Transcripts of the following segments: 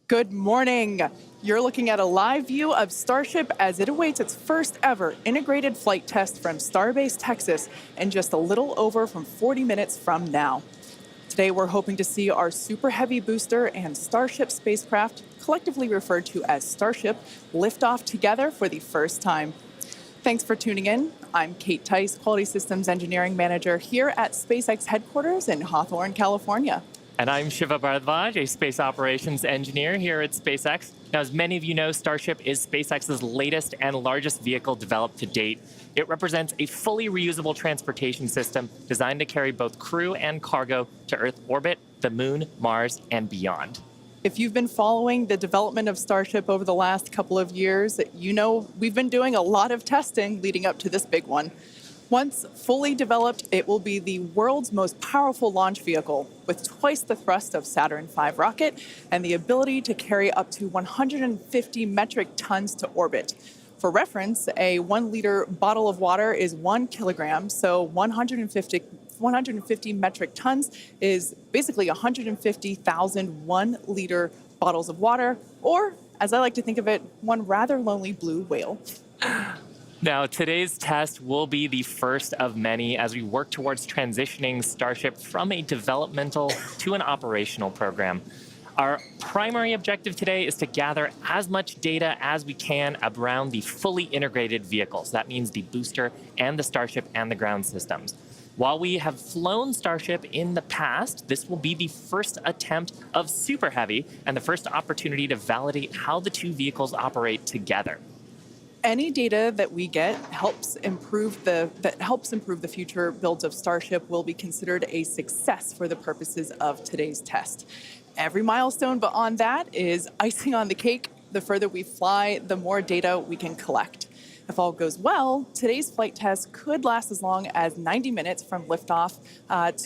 Good morning. You're looking at a live view of Starship as it awaits its first ever integrated flight test from Starbase, Texas, in just a little over from 40 minutes from now. Today, we're hoping to see our Super Heavy booster and Starship spacecraft, collectively referred to as Starship, lift off together for the first time. Thanks for tuning in. I'm Kate Tice, Quality Systems Engineering Manager here at SpaceX headquarters in Hawthorne, California. And I'm Shiva Bharadwaj, a space operations engineer here at SpaceX. Now, as many of you know, Starship is SpaceX's latest and largest vehicle developed to date. It represents a fully reusable transportation system designed to carry both crew and cargo to Earth orbit, the moon, Mars, and beyond. If you've been following the development of Starship over the last couple of years, you know we've been doing a lot of testing leading up to this big one. Once fully developed, it will be the world's most powerful launch vehicle, with twice the thrust of Saturn V rocket and the ability to carry up to 150 metric tons to orbit. For reference, a 1-liter bottle of water is 1 kilogram, so 150 metric tons is basically 150,000 1-liter bottles of water, or, as I like to think of it, one rather lonely blue whale. Now, today's test will be the first of many as we work towards transitioning Starship from a developmental to an operational program. Our primary objective today is to gather as much data as we can around the fully integrated vehicles. That means the booster and the Starship and the ground systems. While we have flown Starship in the past, this will be the first attempt of Super Heavy and the first opportunity to validate how the two vehicles operate together. Any data that we get helps improve the future builds of Starship will be considered a success for the purposes of today's test. Every milestone beyond that is icing on the cake. The further we fly, the more data we can collect. If all goes well, today's flight test could last as long as 90 minutes from liftoff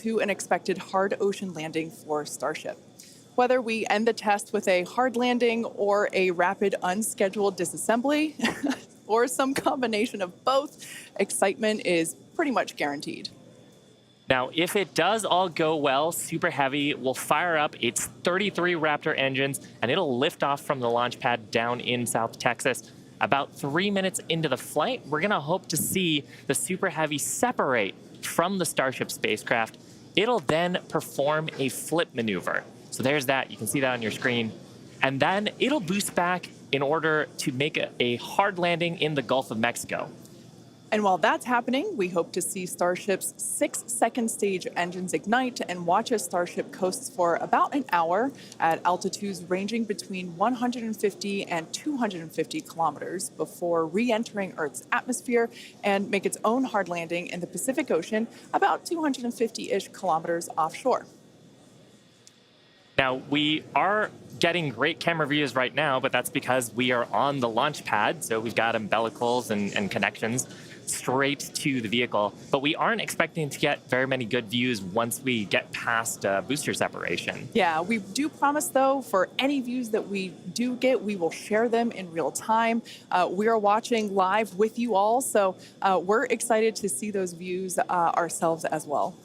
to an expected hard ocean landing for Starship. Whether we end the test with a hard landing or a rapid unscheduled disassembly, or some combination of both, excitement is pretty much guaranteed. Now, if it does all go well, Super Heavy will fire up its 33 Raptor engines, and it'll lift off from the launch pad down in South Texas. About 3 minutes into the flight, we're going to hope to see the Super Heavy separate from the Starship spacecraft. It'll then perform a flip maneuver. So there's that. You can see that on your screen. And then it'll boost back in order to make a hard landing in the Gulf of Mexico. And while that's happening, we hope to see Starship's 6-second stage engines ignite and watch as Starship coasts for about an hour at altitudes ranging between 150 and 250 kilometers before re-entering Earth's atmosphere and make its own hard landing in the Pacific Ocean about 250-ish kilometers offshore. Now, we are getting great camera views right now, but that's because we are on the launch pad, so we've got umbilicals and connections straight to the vehicle. But we aren't expecting to get very many good views once we get past booster separation. Yeah, we do promise, though, for any views that we do get, we will share them in real time. We are watching live with you all, so we're excited to see those views ourselves as well.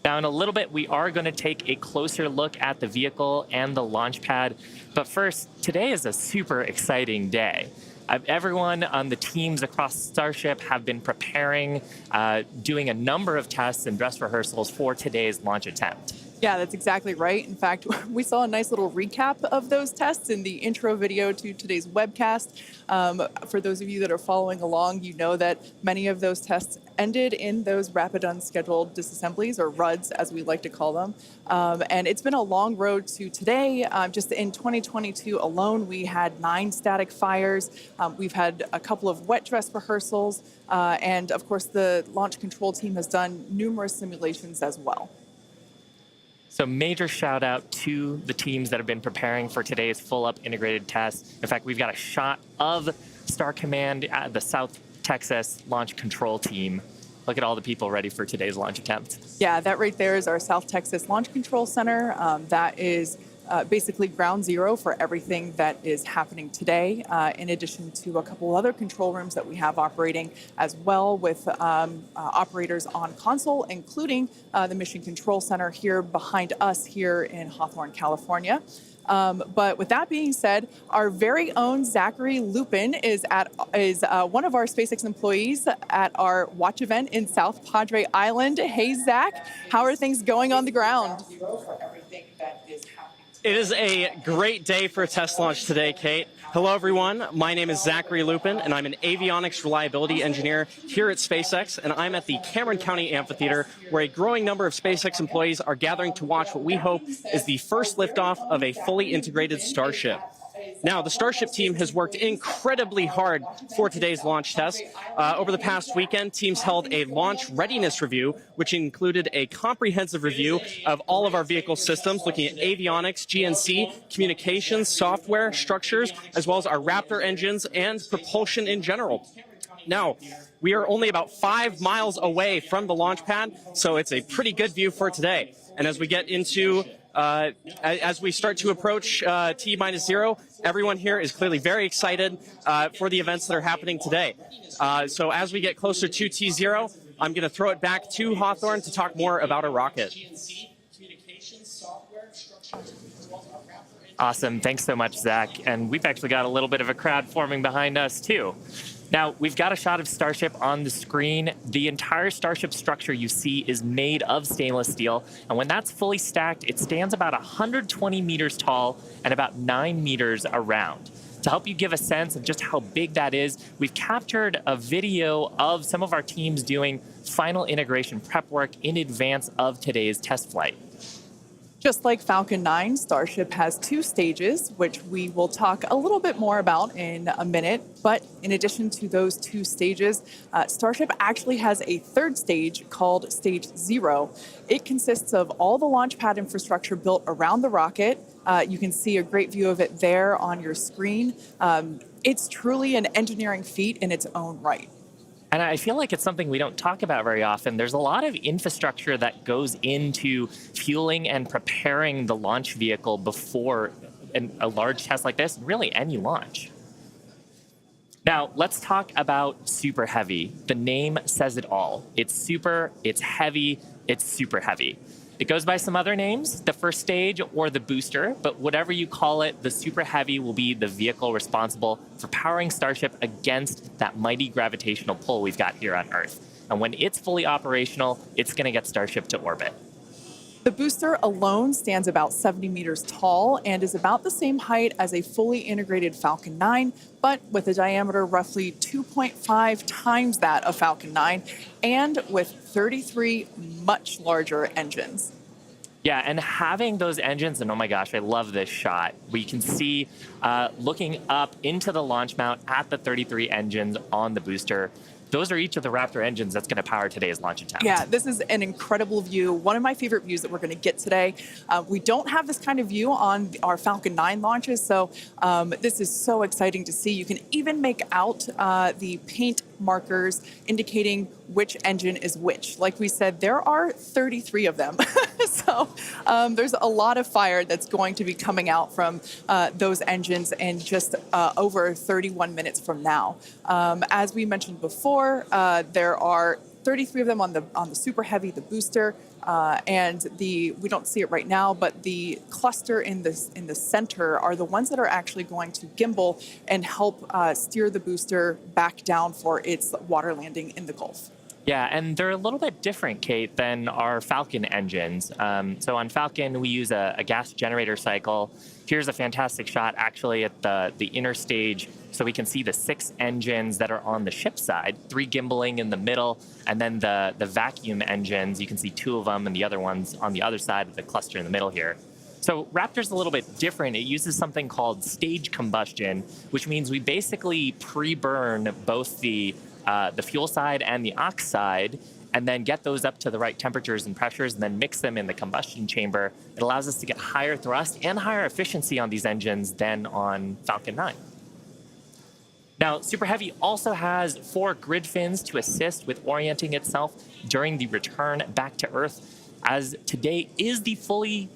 Now, in a little bit, we are going to take a closer look at the vehicle and the launch pad. But first, today is a super exciting day. Everyone on the teams across Starship have been preparing, doing a number of tests and dress rehearsals for today's launch attempt. Yeah, that's exactly right. In fact, we saw a nice little recap of those tests in the intro video to today's webcast. For those of you that are following along, you know that many of those tests ended in those rapid unscheduled disassemblies, or RUDs, as we like to call them. And it's been a long road to today. Just in 2022 alone, we had 9 static fires. We've had a couple of wet dress rehearsals. And of course, the launch control team has done numerous simulations as well. So major shout out to the teams that have been preparing for today's full up integrated test. In fact, we've got a shot of Star Command, the South Texas launch control team. Look at all the people ready for today's launch attempt. Yeah, that right there is our South Texas Launch Control Center. That is basically ground zero for everything that is happening today, in addition to a couple other control rooms that we have operating as well with operators on console, including the Mission Control Center here behind us here in Hawthorne, California. But with that being said, our very own Zachary Lupin is one of our SpaceX employees at our watch event in South Padre Island. Hey, Zach, how are things going on the ground? It is a great day for a test launch today, Kate. Hello, everyone. My name is Zachary Lupin, and I'm an avionics reliability engineer here at SpaceX, and I'm at the Cameron County Amphitheater, where a growing number of SpaceX employees are gathering to watch what we hope is the first liftoff of a fully integrated Starship. Now, the Starship team has worked incredibly hard for today's launch test. Over the past weekend, teams held a launch readiness review, which included a comprehensive review of all of our vehicle systems, looking at avionics, GNC, communications, software, structures, as well as our Raptor engines and propulsion in general. Now, we are only about 5 miles away from the launch pad, so it's a pretty good view for today. And as we get into as we start to approach T-0, everyone here is clearly very excited for the events that are happening today. So as we get closer to T-0, I'm going to throw it back to Hawthorne to talk more about our rocket. Awesome. Thanks so much, Zach. And we've actually got a little bit of a crowd forming behind us, too. Now, we've got a shot of Starship on the screen. The entire Starship structure you see is made of stainless steel. And when that's fully stacked, it stands about 120 meters tall and about 9 meters around. To help you give a sense of just how big that is, we've captured a video of some of our teams doing final integration prep work in advance of today's test flight. Just like Falcon 9, Starship has 2 stages, which we will talk a little bit more about in a minute. But in addition to those 2 stages, Starship actually has a 3rd stage called Stage 0. It consists of all the launch pad infrastructure built around the rocket. You can see a great view of it there on your screen. It's truly an engineering feat in its own right. And I feel like it's something we don't talk about very often. There's a lot of infrastructure that goes into fueling and preparing the launch vehicle before a large test like this, really any launch. Now, let's talk about Super Heavy. The name says it all. It's super, it's heavy, it's super heavy. It goes by some other names, the first stage or the booster, but whatever you call it, the Super Heavy will be the vehicle responsible for powering Starship against that mighty gravitational pull we've got here on Earth. And when it's fully operational, it's going to get Starship to orbit. The booster alone stands about 70 meters tall and is about the same height as a fully integrated Falcon 9, but with a diameter roughly 2.5 times that of Falcon 9 and with 33 much larger engines. Yeah, and having those engines, and oh my gosh, I love this shot. We can see looking up into the launch mount at the 33 engines on the booster. Those are each of the Raptor engines that's going to power today's launch attempt. Yeah, this is an incredible view. One of my favorite views that we're going to get today. We don't have this kind of view on our Falcon 9 launches, so this is so exciting to see. You can even make out the paint markers indicating which engine is which. Like we said, there are 33 of them. So there's a lot of fire that's going to be coming out from those engines in just over 31 minutes from now. As we mentioned before, there are 33 of them on the Super Heavy, the booster, and we don't see it right now, but the cluster in the center are the ones that are actually going to gimbal and help steer the booster back down for its water landing in the Gulf. Yeah, and they're a little bit different, Kate, than our Falcon engines. So on Falcon, we use a gas generator cycle. Here's a fantastic shot, actually, at the inner stage, so we can see the 6 engines that are on the ship side, 3 gimbaling in the middle, and then the vacuum engines. You can see 2 of them, and the other ones on the other side of the cluster in the middle here. So Raptor's a little bit different. It uses something called stage combustion, which means we basically pre-burn both the fuel side and the aux side, and then get those up to the right temperatures and pressures, and then mix them in the combustion chamber. It allows us to get higher thrust and higher efficiency on these engines than on Falcon 9. Now, Super Heavy also has 4 grid fins to assist with orienting itself during the return back to Earth, as today is the fully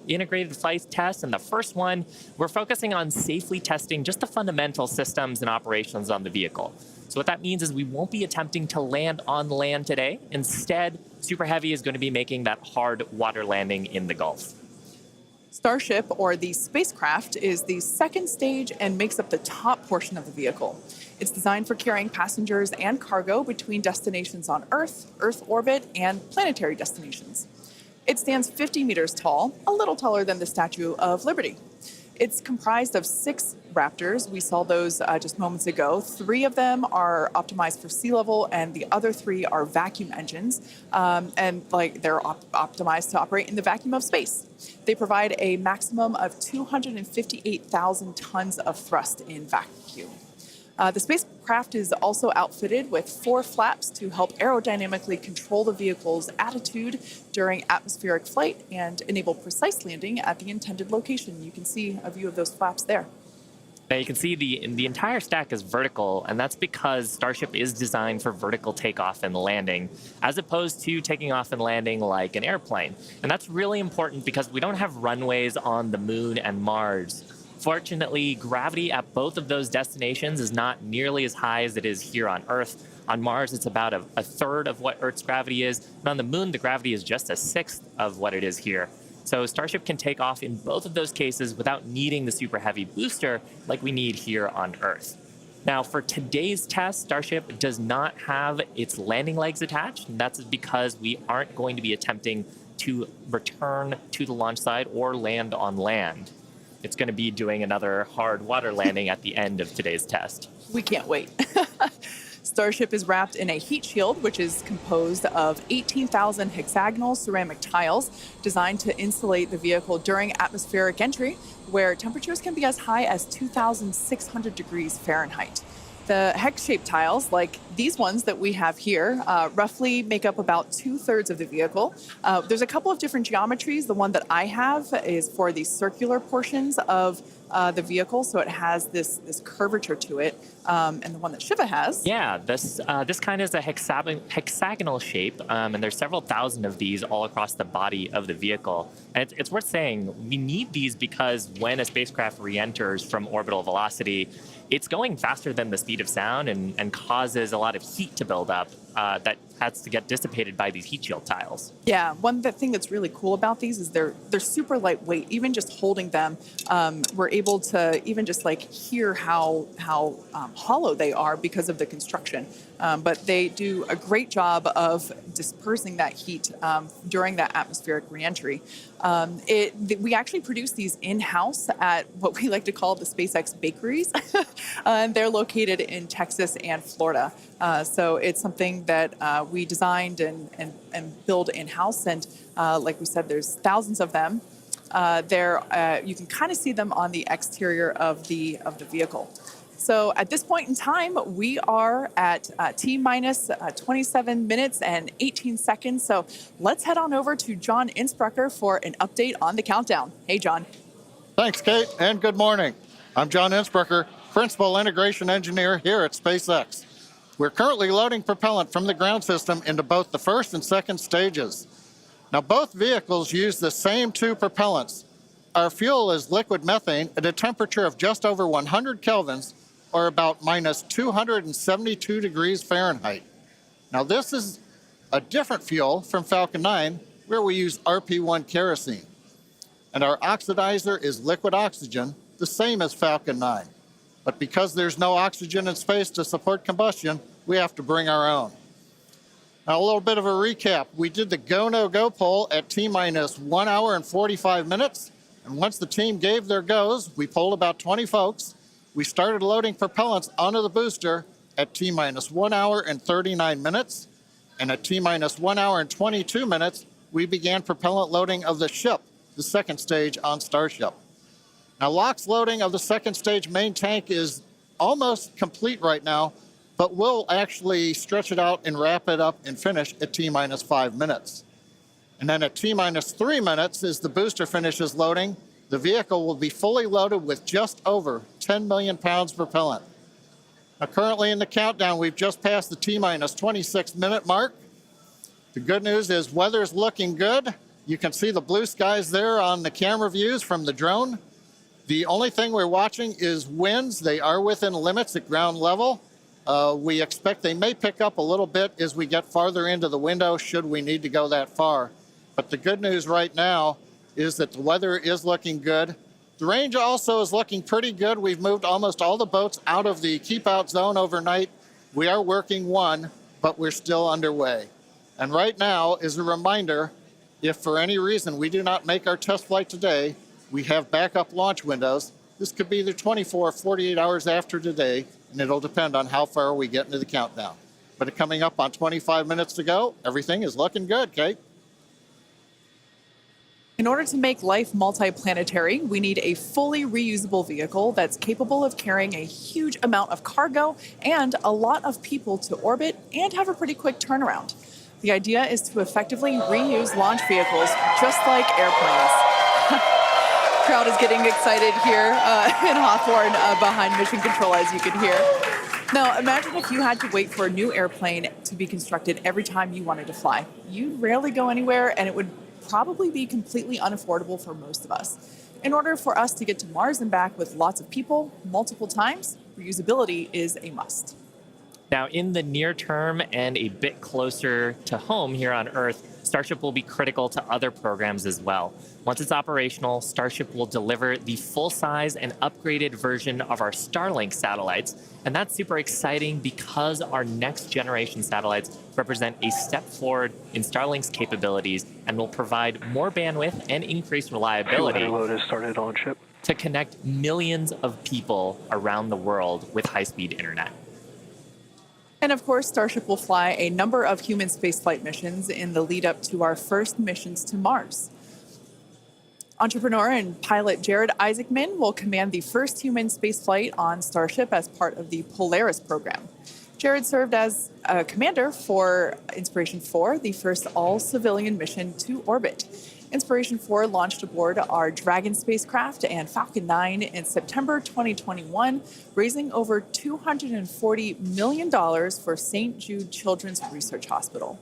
integrated flight test, and the first one, we're focusing on safely testing just the fundamental systems and operations on the vehicle. So what that means is we won't be attempting to land on land today. Instead, Super Heavy is going to be making that hard water landing in the Gulf. Starship, or the spacecraft, is the second stage and makes up the top portion of the vehicle. It's designed for carrying passengers and cargo between destinations on Earth, Earth orbit, and planetary destinations. It stands 50 meters tall, a little taller than the Statue of Liberty. It's comprised of 6 Raptors. We saw those just moments ago. 3 of them are optimized for sea level, and the other 3 are vacuum engines, and they're optimized to operate in the vacuum of space. They provide a maximum of 258,000 tons of thrust in vacuum. The spacecraft is also outfitted with 4 flaps to help aerodynamically control the vehicle's attitude during atmospheric flight and enable precise landing at the intended location. You can see a view of those flaps there. Now you can see the entire stack is vertical, and that's because Starship is designed for vertical takeoff and landing, as opposed to taking off and landing like an airplane. And that's really important because we don't have runways on the Moon and Mars. Fortunately, gravity at both of those destinations is not nearly as high as it is here on Earth. On Mars, it's about a third of what Earth's gravity is, and on the Moon, the gravity is just a sixth of what it is here. So Starship can take off in both of those cases without needing the super heavy booster like we need here on Earth. Now, for today's test, Starship does not have its landing legs attached, and that's because we aren't going to be attempting to return to the launch site or land on land. It's going to be doing another hard water landing at the end of today's test. We can't wait. Starship is wrapped in a heat shield, which is composed of 18,000 hexagonal ceramic tiles designed to insulate the vehicle during atmospheric entry, where temperatures can be as high as 2,600 degrees Fahrenheit. The hex-shaped tiles, like these ones that we have here, roughly make up about 2/3 of the vehicle. There's a couple of different geometries. The one that I have is for the circular portions of the vehicle, so it has this curvature to it, and the one that Shiva has. Yeah, this kind is a hexagonal shape, and there's several thousand of these all across the body of the vehicle. And it's worth saying we need these because when a spacecraft re-enters from orbital velocity, it's going faster than the speed of sound and causes a lot of heat to build up that has to get dissipated by these heat shield tiles. Yeah, thing that's really cool about these is they're super lightweight. Even just holding them, we're able to even just like hear how hollow they are because of the construction. But they do a great job of dispersing that heat during that atmospheric reentry. We actually produce these in-house at what we like to call the SpaceX bakeries. And they're located in Texas and Florida. So it's something that we designed and build in-house. And like we said, there's thousands of them. You can kind of see them on the exterior of the vehicle. So at this point in time, we are at T-minus 27 minutes and 18 seconds. So let's head on over to John Innsbrucker for an update on the countdown. Hey, John. Thanks, Kate, and good morning. I'm John Innsbrucker, Principal Integration Engineer here at SpaceX. We're currently loading propellant from the ground system into both the first and second stages. Now, both vehicles use the same 2 propellants. Our fuel is liquid methane at a temperature of just over 100 kelvins, or about minus 272 degrees Fahrenheit. Now, this is a different fuel from Falcon 9, where we use RP1 kerosene. And our oxidizer is liquid oxygen, the same as Falcon 9. But because there's no oxygen in space to support combustion, we have to bring our own. Now, a little bit of a recap. We did the go, no go poll at T-minus 1 hour and 45 minutes. And once the team gave their goes, we polled about 20 folks. We started loading propellants onto the booster at T-minus 1 hour and 39 minutes. And at T-minus 1 hour and 22 minutes, we began propellant loading of the ship, the second stage on Starship. Now, LOX loading of the second stage main tank is almost complete right now, but we'll actually stretch it out and wrap it up and finish at T-minus 5 minutes. And then at T-minus 3 minutes, as the booster finishes loading, the vehicle will be fully loaded with just over 10 million pounds propellant. Now, currently in the countdown, we've just passed the T-minus 26-minute mark. The good news is weather's looking good. You can see the blue skies there on the camera views from the drone. The only thing we're watching is winds. They are within limits at ground level. We expect they may pick up a little bit as we get farther into the window should we need to go that far. But the good news right now is that the weather is looking good. The range also is looking pretty good. We've moved almost all the boats out of the keep out zone overnight. We are working one, but we're still underway. And right now is a reminder, if for any reason we do not make our test flight today, we have backup launch windows. This could be either 24 or 48 hours after today, and it'll depend on how far we get into the countdown. But coming up on 25 minutes to go, everything is looking good, Kate. In order to make life multiplanetary, we need a fully reusable vehicle that's capable of carrying a huge amount of cargo and a lot of people to orbit and have a pretty quick turnaround. The idea is to effectively reuse launch vehicles just like airplanes. Crowd is getting excited here in Hawthorne behind Mission Control, as you can hear. Now, imagine if you had to wait for a new airplane to be constructed every time you wanted to fly. You'd rarely go anywhere, and it would probably be completely unaffordable for most of us. In order for us to get to Mars and back with lots of people, multiple times, reusability is a must. Now, in the near term and a bit closer to home here on Earth, Starship will be critical to other programs as well. Once it's operational, Starship will deliver the full-size and upgraded version of our Starlink satellites. And that's super exciting because our next-generation satellites represent a step forward in Starlink's capabilities and will provide more bandwidth and increased reliability to connect millions of people around the world with high-speed internet. And of course, Starship will fly a number of human spaceflight missions in the lead up to our first missions to Mars. Entrepreneur and pilot Jared Isaacman will command the first human spaceflight on Starship as part of the Polaris program. Jared served as a commander for Inspiration 4, the first all-civilian mission to orbit. Inspiration 4 launched aboard our Dragon spacecraft and Falcon 9 in September 2021, raising over $240 million for St. Jude Children's Research Hospital.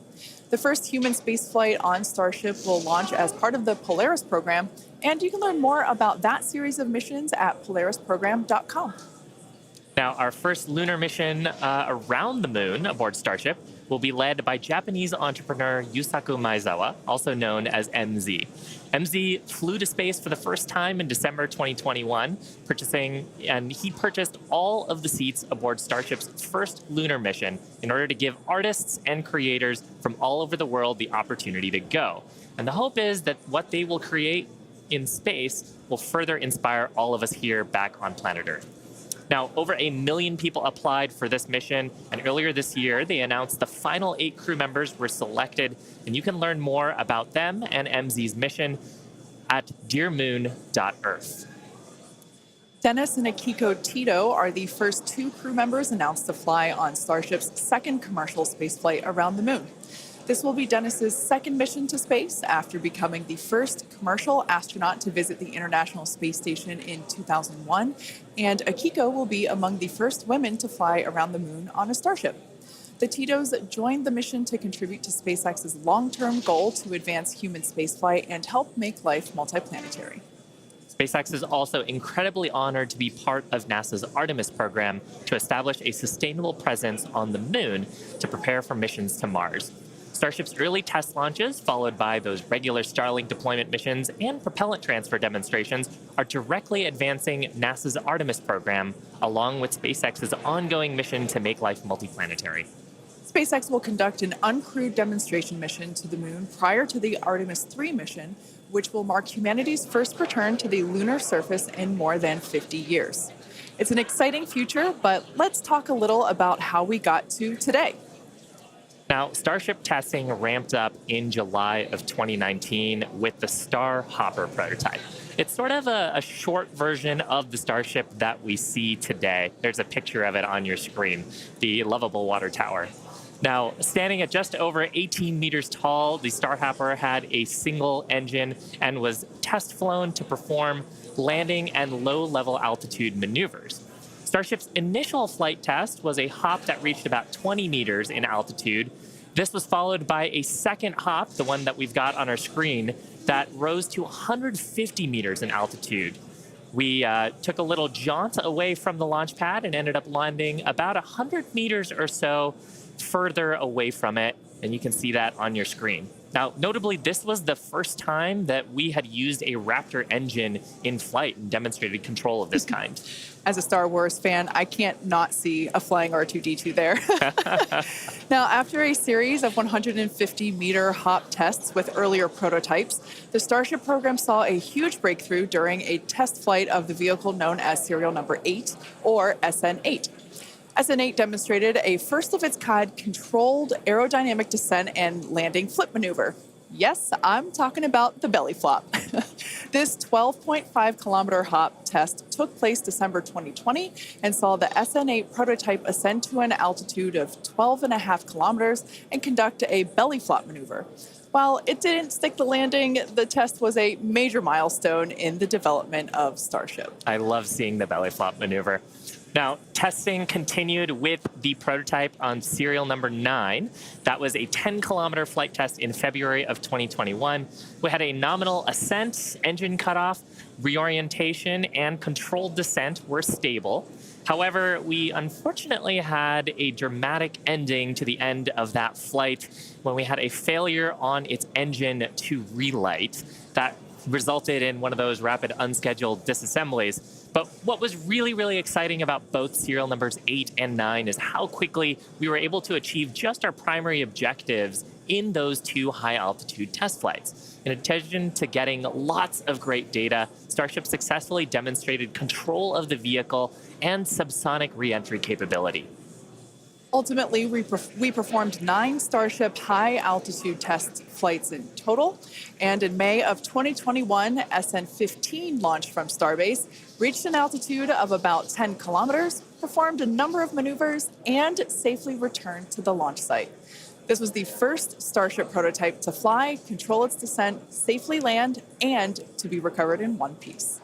The first human spaceflight on Starship will launch as part of the Polaris program, and you can learn more about that series of missions at polarisprogram.com. Now, our first lunar mission around the moon aboard Starship will be led by Japanese entrepreneur Yusaku Maezawa, also known as MZ. MZ flew to space for the first time in December 2021, he purchased all of the seats aboard Starship's first lunar mission in order to give artists and creators from all over the world the opportunity to go. And the hope is that what they will create in space will further inspire all of us here back on planet Earth. Now, over 1 million people applied for this mission, and earlier this year, they announced the final 8 crew members were selected, and you can learn more about them and MZ's mission at dearmoon.earth. Dennis and Akiko Tito are the first 2 crew members announced to fly on Starship's second commercial spaceflight around the moon. This will be Dennis's second mission to space after becoming the first commercial astronaut to visit the International Space Station in 2001, and Akiko will be among the first women to fly around the moon on a Starship. The Titos joined the mission to contribute to SpaceX's long-term goal to advance human spaceflight and help make life multiplanetary. SpaceX is also incredibly honored to be part of NASA's Artemis program to establish a sustainable presence on the moon to prepare for missions to Mars. Starship's early test launches, followed by those regular Starlink deployment missions and propellant transfer demonstrations, are directly advancing NASA's Artemis program, along with SpaceX's ongoing mission to make life multiplanetary. SpaceX will conduct an uncrewed demonstration mission to the moon prior to the Artemis 3 mission, which will mark humanity's first return to the lunar surface in more than 50 years. It's an exciting future, but let's talk a little about how we got to today. Now, Starship testing ramped up in July of 2019 with the Star Hopper prototype. It's sort of a short version of the Starship that we see today. There's a picture of it on your screen, the lovable water tower. Now, standing at just over 18 meters tall, the Star Hopper had a single engine and was test flown to perform landing and low-level altitude maneuvers. Starship's initial flight test was a hop that reached about 20 meters in altitude. This was followed by a second hop, the one that we've got on our screen, that rose to 150 meters in altitude. We took a little jaunt away from the launch pad and ended up landing about 100 meters or so further away from it, and you can see that on your screen. Now, notably, this was the first time that we had used a Raptor engine in flight and demonstrated control of this kind. As a Star Wars fan, I can't not see a flying R2-D2 there. Now, after a series of 150-meter hop tests with earlier prototypes, the Starship program saw a huge breakthrough during a test flight of the vehicle known as serial number 8, or SN8. SN8 demonstrated a first-of-its-kind controlled aerodynamic descent and landing flip maneuver. Yes, I'm talking about the belly flop. This 12.5-kilometer hop test took place December 2020 and saw the SN8 prototype ascend to an altitude of 12.5 kilometers and conduct a belly flop maneuver. While it didn't stick the landing, the test was a major milestone in the development of Starship. I love seeing the belly flop maneuver. Now, testing continued with the prototype on serial number 9. That was a 10-kilometer flight test in February of 2021. We had a nominal ascent, engine cutoff, reorientation, and controlled descent were stable. However, we unfortunately had a dramatic ending to the end of that flight when we had a failure on its engine to relight. That resulted in one of those rapid unscheduled disassemblies. But what was really, really exciting about both serial numbers 8 and 9 is how quickly we were able to achieve just our primary objectives in those two high-altitude test flights. In addition to getting lots of great data, Starship successfully demonstrated control of the vehicle and subsonic re-entry capability. Ultimately, we performed 9 Starship high-altitude test flights in total, and in May of 2021, SN15 launched from Starbase, reached an altitude of about 10 kilometers, performed a number of maneuvers, and safely returned to the launch site. This was the first Starship prototype to fly, control its descent, safely land, and to be recovered in one piece.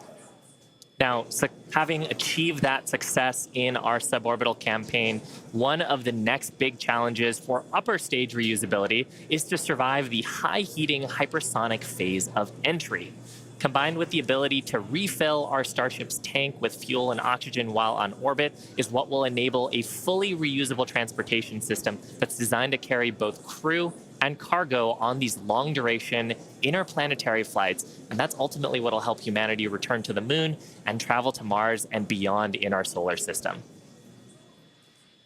Now, having achieved that success in our suborbital campaign, one of the next big challenges for upper stage reusability is to survive the high heating hypersonic phase of entry. Combined with the ability to refill our Starship's tank with fuel and oxygen while on orbit is what will enable a fully reusable transportation system that's designed to carry both crew and cargo on these long-duration interplanetary flights, and that's ultimately what will help humanity return to the moon and travel to Mars and beyond in our solar system.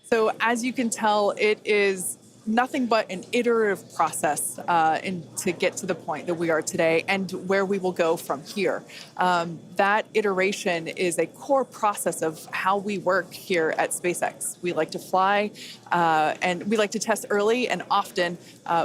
So as you can tell, it is nothing but an iterative process to get to the point that we are today and where we will go from here. That iteration is a core process of how we work here at SpaceX. We like to fly and we like to test early and often,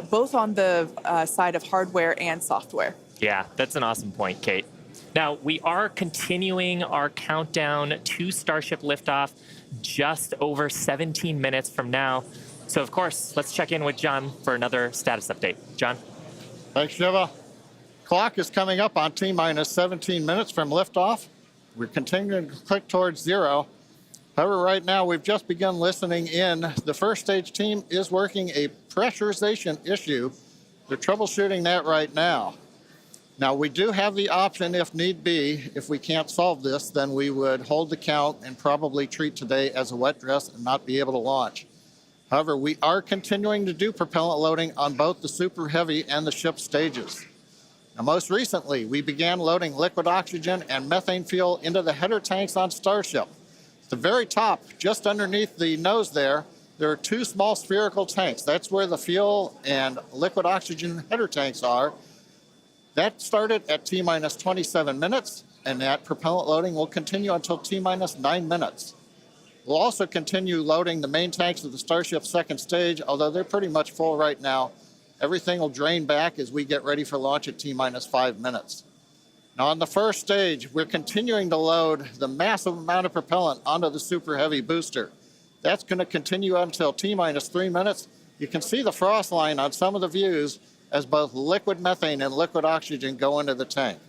both on the side of hardware and software. Yeah, that's an awesome point, Kate. Now, we are continuing our countdown to Starship liftoff just over 17 minutes from now. So, of course, let's check in with John for another status update. John? Thanks, Shiva. Clock is coming up on T-minus 17 minutes from liftoff. We're continuing to click towards 0. However, right now, we've just begun listening in. The first stage team is working a pressurization issue. They're troubleshooting that right now. Now, we do have the option, if need be, if we can't solve this, then we would hold the count and probably treat today as a wet dress and not be able to launch. However, we are continuing to do propellant loading on both the Super Heavy and the ship stages. Now, most recently, we began loading liquid oxygen and methane fuel into the header tanks on Starship. At the very top, just underneath the nose there are 2 small spherical tanks. That's where the fuel and liquid oxygen header tanks are. That started at T-minus 27 minutes, and that propellant loading will continue until T-minus 9 minutes. We'll also continue loading the main tanks of the Starship second stage, although they're pretty much full right now. Everything will drain back as we get ready for launch at T-minus 5 minutes. Now, on the first stage, we're continuing to load the massive amount of propellant onto the Super Heavy booster. That's going to continue until T-minus 3 minutes. You can see the frost line on some of the views as both liquid methane and liquid oxygen go into the tank.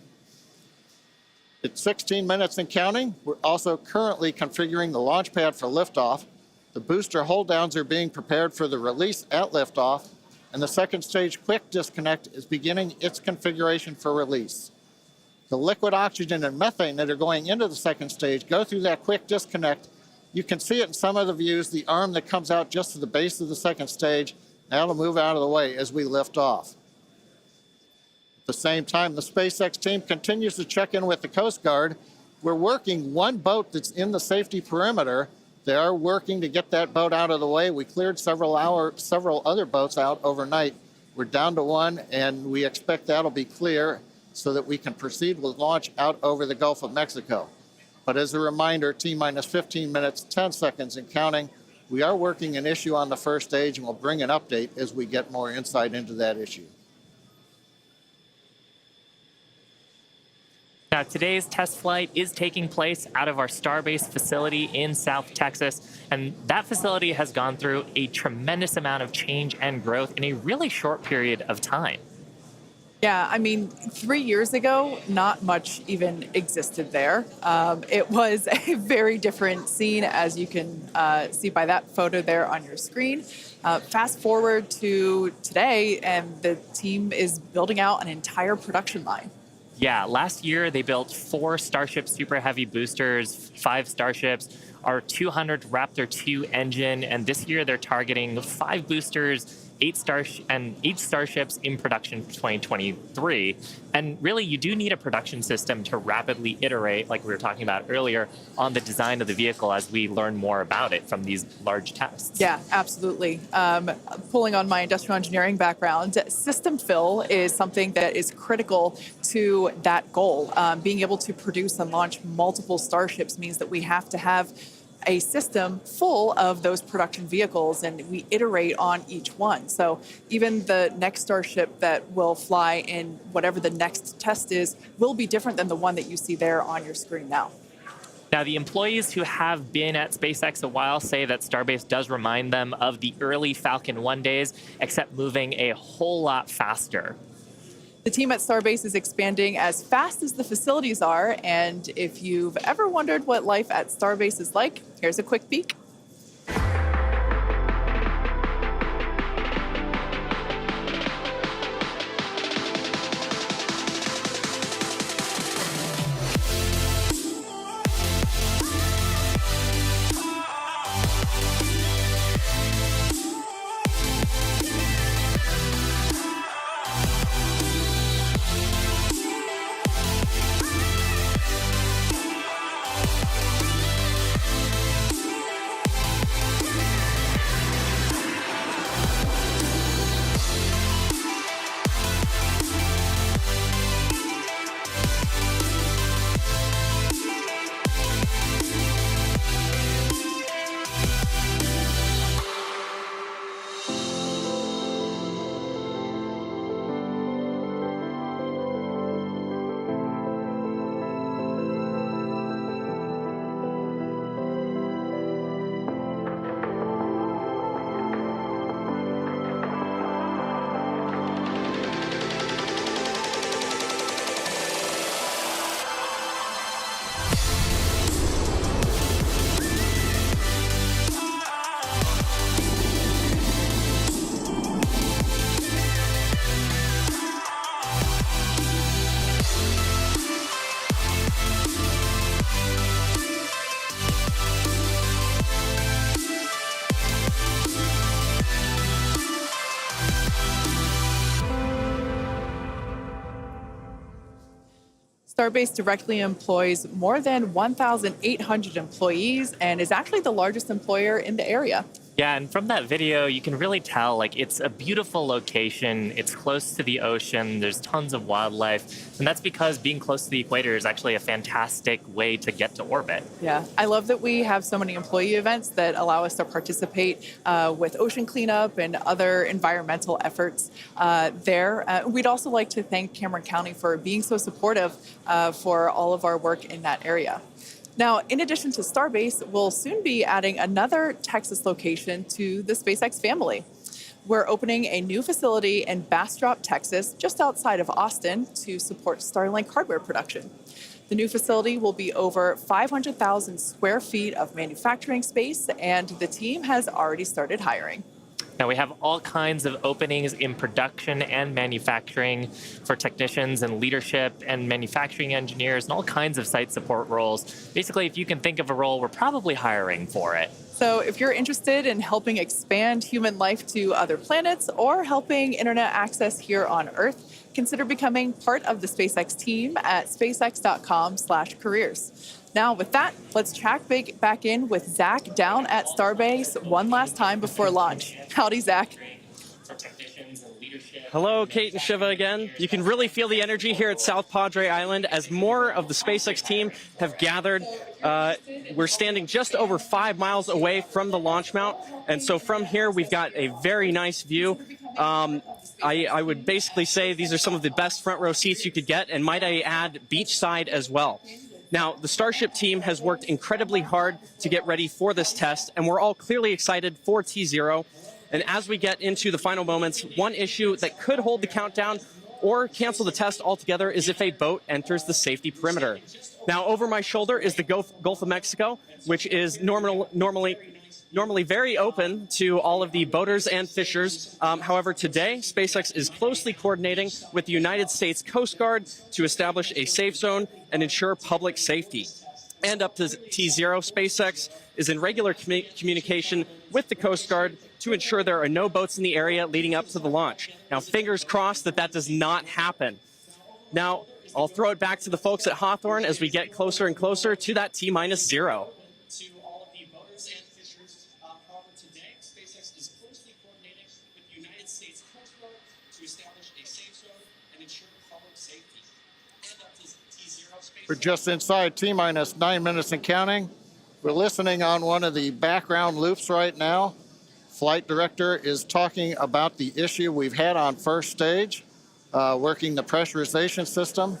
It's 16 minutes and counting. We're also currently configuring the launch pad for liftoff. The booster hold downs are being prepared for the release at liftoff, and the second stage quick disconnect is beginning its configuration for release. The liquid oxygen and methane that are going into the second stage go through that quick disconnect. You can see it in some of the views, the arm that comes out just to the base of the second stage. That'll move out of the way as we lift off. the same time, the SpaceX team continues to check in with the Coast Guard. We're working one boat that's in the safety perimeter. They are working to get that boat out of the way. We cleared several other boats out overnight. We're down to one, and we expect that'll be clear so that we can proceed with launch out over the Gulf of Mexico. But as a reminder, T-minus 15 minutes, 10 seconds and counting. We are working an issue on the first stage, and we'll bring an update as we get more insight into that issue. Now, today's test flight is taking place out of our Starbase facility in South Texas, and that facility has gone through a tremendous amount of change and growth in a really short period of time. Yeah, I mean, 3 years ago, not much even existed there. It was a very different scene, as you can see by that photo there on your screen. Fast forward to today, and the team is building out an entire production line. Yeah, last year they built 4 Starship Super Heavy boosters, 5 Starships, our 200 Raptor 2 engine, and this year they're targeting 5 boosters, 8 Starships in production for 2023. And really, you do need a production system to rapidly iterate, like we were talking about earlier, on the design of the vehicle as we learn more about it from these large tests. Yeah, absolutely. Pulling on my industrial engineering background, system fill is something that is critical to that goal. Being able to produce and launch multiple Starships means that we have to have a system full of those production vehicles, and we iterate on each one. So even the next Starship that will fly in whatever the next test is will be different than the one that you see there on your screen now. Now, the employees who have been at SpaceX a while say that Starbase does remind them of the early Falcon 1 days, except moving a whole lot faster. The team at Starbase is expanding as fast as the facilities are, and if you've ever wondered what life at Starbase is like, here's a quick peek. Starbase directly employs more than 1,800 employees and is actually the largest employer in the area. Yeah, and from that video, you can really tell, like, it's a beautiful location. It's close to the ocean. There's tons of wildlife. And that's because being close to the equator is actually a fantastic way to get to orbit. Yeah, I love that we have so many employee events that allow us to participate with ocean cleanup and other environmental efforts there. We'd also like to thank Cameron County for being so supportive for all of our work in that area. Now, in addition to Starbase, we'll soon be adding another Texas location to the SpaceX family. We're opening a new facility in Bastrop, Texas, just outside of Austin, to support Starlink hardware production. The new facility will be over 500,000 square feet of manufacturing space, and the team has already started hiring. Now, we have all kinds of openings in production and manufacturing for technicians and leadership and manufacturing engineers and all kinds of site support roles. Basically, if you can think of a role, we're probably hiring for it. So if you're interested in helping expand human life to other planets or helping internet access here on Earth, consider becoming part of the SpaceX team at spacex.com/careers. Now, with that, let's check back in with Zach down at Starbase one last time before launch. Howdy, Zach. Hello, Kate and Shiva again. You can really feel the energy here at South Padre Island as more of the SpaceX team have gathered. We're standing just over 5 miles away from the launch mount, and so from here we've got a very nice view. I would basically say these are some of the best front row seats you could get, and might I add, beachside as well. Now, the Starship team has worked incredibly hard to get ready for this test, and we're all clearly excited for T0. And as we get into the final moments, one issue that could hold the countdown or cancel the test altogether is if a boat enters the safety perimeter. Now, over my shoulder is the Gulf of Mexico, which is normally very open to all of the boaters and fishers. However, today, SpaceX is closely coordinating with the United States Coast Guard to establish a safe zone and ensure public safety. And up to T0, SpaceX is in regular communication with the Coast Guard to ensure there are no boats in the area leading up to the launch. Now, fingers crossed that that does not happen. Now, I'll throw it back to the folks at Hawthorne as we get closer and closer to that T-0. To all of the boaters and fishers, however, today, SpaceX is closely coordinating with the United States Coast Guard to establish a safe zone and ensure public safety. And up to T0, SpaceX... We're just inside T-minus 9 minutes and counting. We're listening on one of the background loops right now. Flight director is talking about the issue we've had on first stage, working the pressurization system.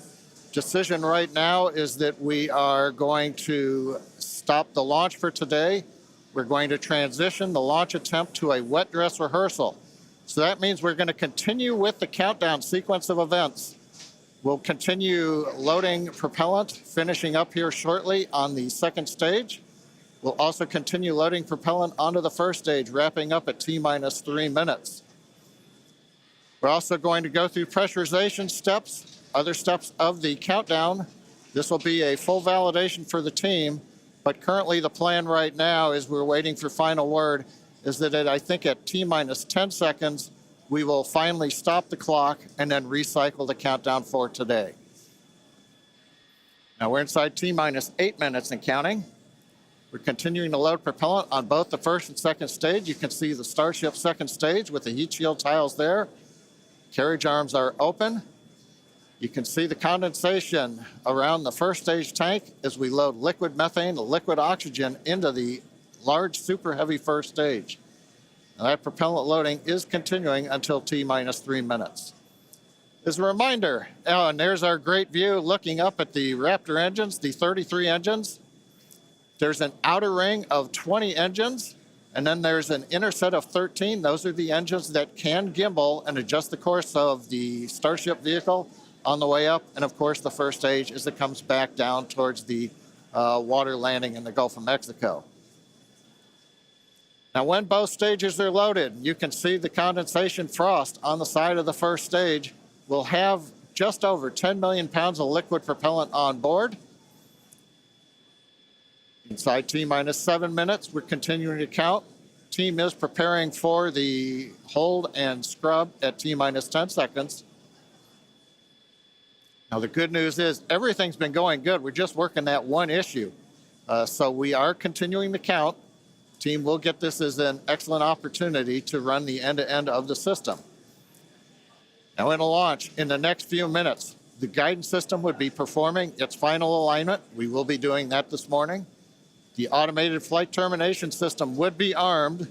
Decision right now is that we are going to stop the launch for today. We're going to transition the launch attempt to a wet dress rehearsal. So that means we're going to continue with the countdown sequence of events. We'll continue loading propellant, finishing up here shortly on the second stage. We'll also continue loading propellant onto the first stage, wrapping up at T-minus 3 minutes. We're also going to go through pressurization steps, other steps of the countdown. This will be a full validation for the team, but currently the plan right now is we're waiting for final word, is that I think at T-minus 10 seconds, we will finally stop the clock and then recycle the countdown for today. Now we're inside T-minus 8 minutes and counting. We're continuing to load propellant on both the first and second stage. You can see the Starship second stage with the heat shield tiles there. Carriage arms are open. You can see the condensation around the first stage tank as we load liquid methane, liquid oxygen into the large super heavy first stage. Now that propellant loading is continuing until T-minus 3 minutes. As a reminder, and there's our great view looking up at the Raptor engines, the 33 engines. There's an outer ring of 20 engines, and then there's an inner set of 13. Those are the engines that can gimbal and adjust the course of the Starship vehicle on the way up. And of course, the first stage as it comes back down towards the water landing in the Gulf of Mexico. Now, when both stages are loaded, you can see the condensation frost on the side of the first stage. We'll have just over 10 million pounds of liquid propellant on board. Inside T-minus 7 minutes, we're continuing to count. Team is preparing for the hold and scrub at T-minus 10 seconds. Now, the good news is everything's been going good. We're just working that one issue. So we are continuing to count. Team will get this as an excellent opportunity to run the end-to-end of the system. Now, in a launch, in the next few minutes, the guidance system would be performing its final alignment. We will be doing that this morning. The automated flight termination system would be armed.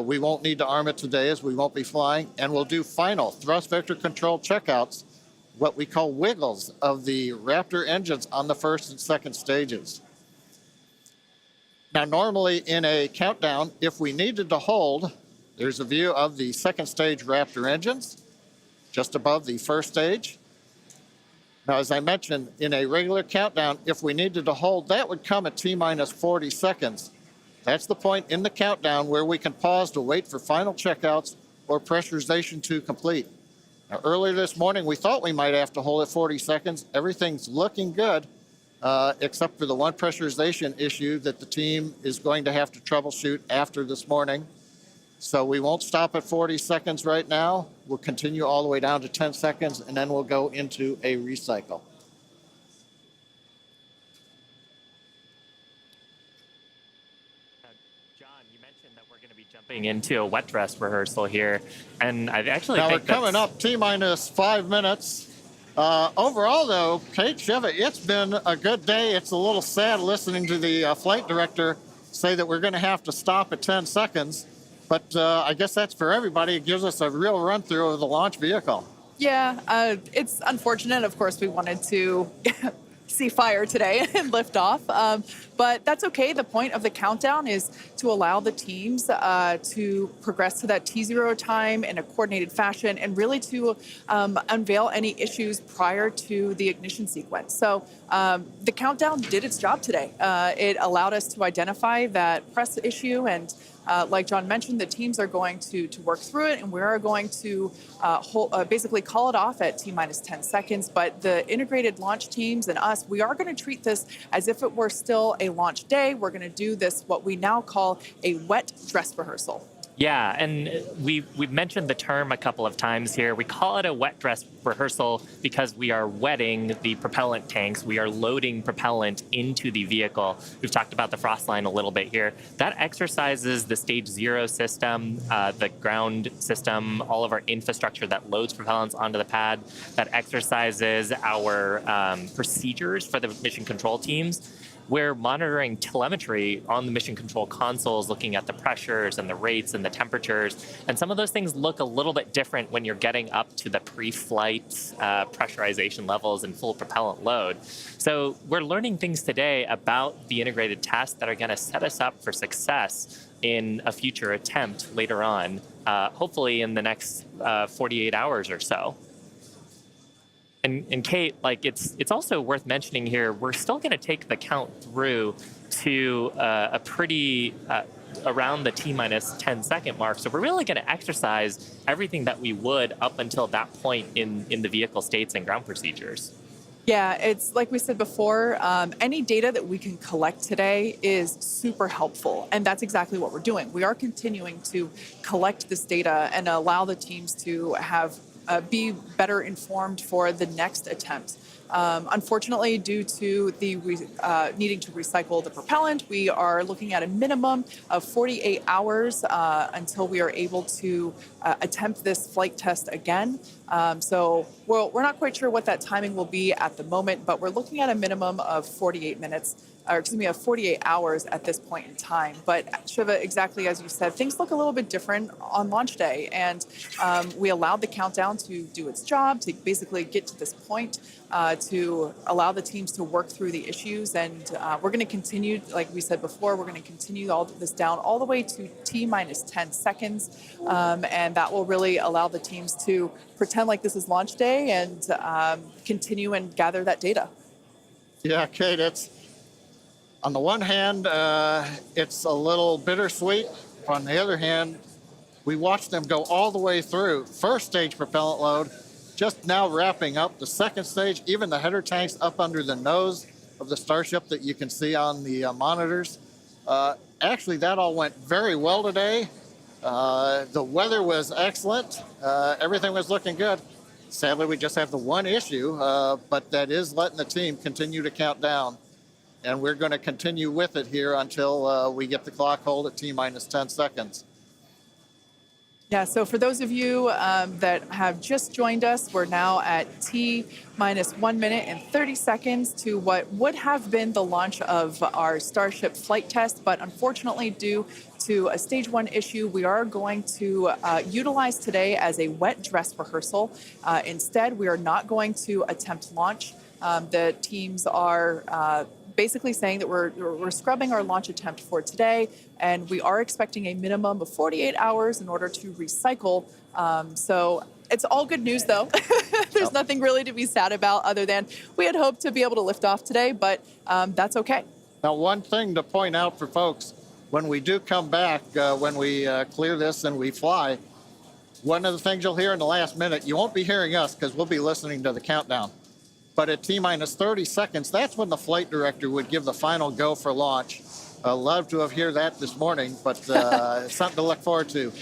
We won't need to arm it today as we won't be flying. And we'll do final thrust vector control checkouts, what we call wiggles of the Raptor engines on the first and second stages. Now, normally in a countdown, if we needed to hold, there's a view of the second stage Raptor engines just above the first stage. Now, as I mentioned, in a regular countdown, if we needed to hold, that would come at T-minus 40 seconds. That's the point in the countdown where we can pause to wait for final checkouts or pressurization to complete. Now, earlier this morning, we thought we might have to hold at 40 seconds. Everything's looking good. except for the one pressurization issue that the team is going to have to troubleshoot after this morning. So we won't stop at 40 seconds right now. We'll continue all the way down to 10 seconds, and then we'll go into a recycle. John, you mentioned that we're going to be jumping into a wet dress rehearsal here, and I actually Now we're think coming up T-minus 5 minutes. Overall, though, Kate, Shiva, it's been a good day. It's a little sad listening to the flight director say that we're going to have to stop at 10 seconds. But I guess that's for everybody. It gives us a real run-through of the launch vehicle. Yeah, it's unfortunate. Of course, we wanted to see fire today and lift off, but that's okay. The point of the countdown is to allow the teams to progress to that T0 time in a coordinated fashion and really to unveil any issues prior to the ignition sequence. So the countdown did its job today. It allowed us to identify that press issue, and like John mentioned, the teams are going to work through it, and we are going to basically call it off at T-minus 10 seconds. But the integrated launch teams and us, we are going to treat this as if it were still a launch day. We're going to do this, what we now call a wet dress rehearsal. Yeah, and we've mentioned the term a couple of times here. We call it a wet dress rehearsal because we are wetting the propellant tanks. We are loading propellant into the vehicle. We've talked about the frost line a little bit here. That exercises the stage 0 system, the ground system, all of our infrastructure that loads propellants onto the pad. That exercises our procedures for the mission control teams. We're monitoring telemetry on the mission control consoles, looking at the pressures and the rates and the temperatures. And some of those things look a little bit different when you're getting up to the pre-flight pressurization levels and full propellant load. So we're learning things today about the integrated tests that are going to set us up for success in a future attempt later on, hopefully in the next 48 hours or so. And Kate, like it's also worth mentioning here, we're still going to take the count through to a pretty around the T-minus 10 second mark. So we're really going to exercise everything that we would up until that point in the vehicle states and ground procedures. Yeah, it's like we said before, any data that we can collect today is super helpful. And that's exactly what we're doing. We are continuing to collect this data and allow the teams to have be better informed for the next attempt. Unfortunately, due to the needing to recycle the propellant, we are looking at a minimum of 48 hours until we are able to attempt this flight test again. So we're not quite sure what that timing will be at the moment, but we're looking at a minimum of 48 minutes. Or excuse me, of 48 hours at this point in time. But Shiva, exactly as you said, things look a little bit different on launch day. And we allowed the countdown to do its job, to basically get to this point, to allow the teams to work through the issues. And we're going to continue, like we said before, we're going to continue all this down all the way to T-minus 10 seconds. And that will really allow the teams to pretend like this is launch day and continue and gather that data. Yeah, Kate, on the one hand, it's a little bittersweet. On the other hand, we watched them go all the way through. First stage propellant load, just now wrapping up. The second stage, even the header tanks up under the nose of the Starship that you can see on the monitors. Actually, that all went very well today. The weather was excellent. Everything was looking good. Sadly, we just have the one issue, but that is letting the team continue to count down. And we're going to continue with it here until we get the clock hold at T-minus 10 seconds. Yeah, so for those of you that have just joined us, we're now at T-minus 1 minute and 30 seconds to what would have been the launch of our Starship flight test. But unfortunately, due to a stage 1 issue, we are going to utilize today as a wet dress rehearsal. Instead, we are not going to attempt launch. The teams are basically saying that we're scrubbing our launch attempt for today, and we are expecting a minimum of 48 hours in order to recycle. So it's all good news, though. There's nothing really to be sad about other than we had hoped to be able to lift off today, but that's okay. Now, one thing to point out for folks, when we do come back, when we clear this and we fly, one of the things you'll hear in the last minute, you won't be hearing us because we'll be listening to the countdown. But at T-minus 30 seconds, that's when the flight director would give the final go for launch. Love to have heard that this morning, but it's something to look forward to.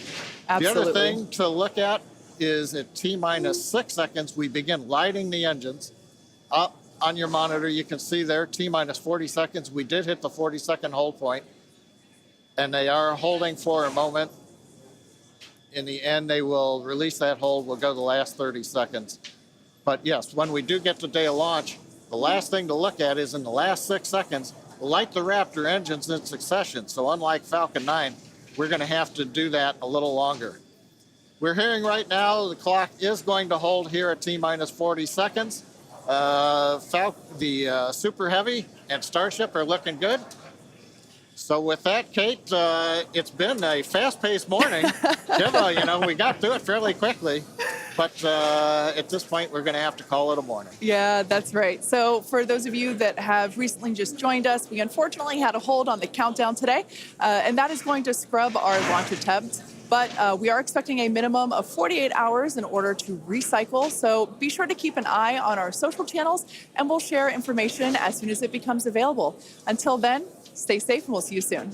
Absolutely. The other thing to look at is at T-minus 6 seconds, we begin lighting the engines. Up on your monitor, you can see there, T-minus 40 seconds, we did hit the 40-second hold point, and they are holding for a moment. In the end, they will release that hold. We'll go the last 30 seconds. But yes, when we do get to day of launch, the last thing to look at is in the last 6 seconds, light the Raptor engines in succession. So unlike Falcon 9, we're going to have to do that a little longer. We're hearing right now the clock is going to hold here at T-minus 40 seconds. The Super Heavy and Starship are looking good. So with that, Kate, it's been a fast-paced morning. We got through it fairly quickly. But at this point, we're going to have to call it a morning. Yeah, that's right. So for those of you that have recently just joined us, we unfortunately had a hold on the countdown today, and that is going to scrub our launch attempts. But we are expecting a minimum of 48 hours in order to recycle. So be sure to keep an eye on our social channels, and we'll share information as soon as it becomes available. Until then, stay safe, and we'll see you soon.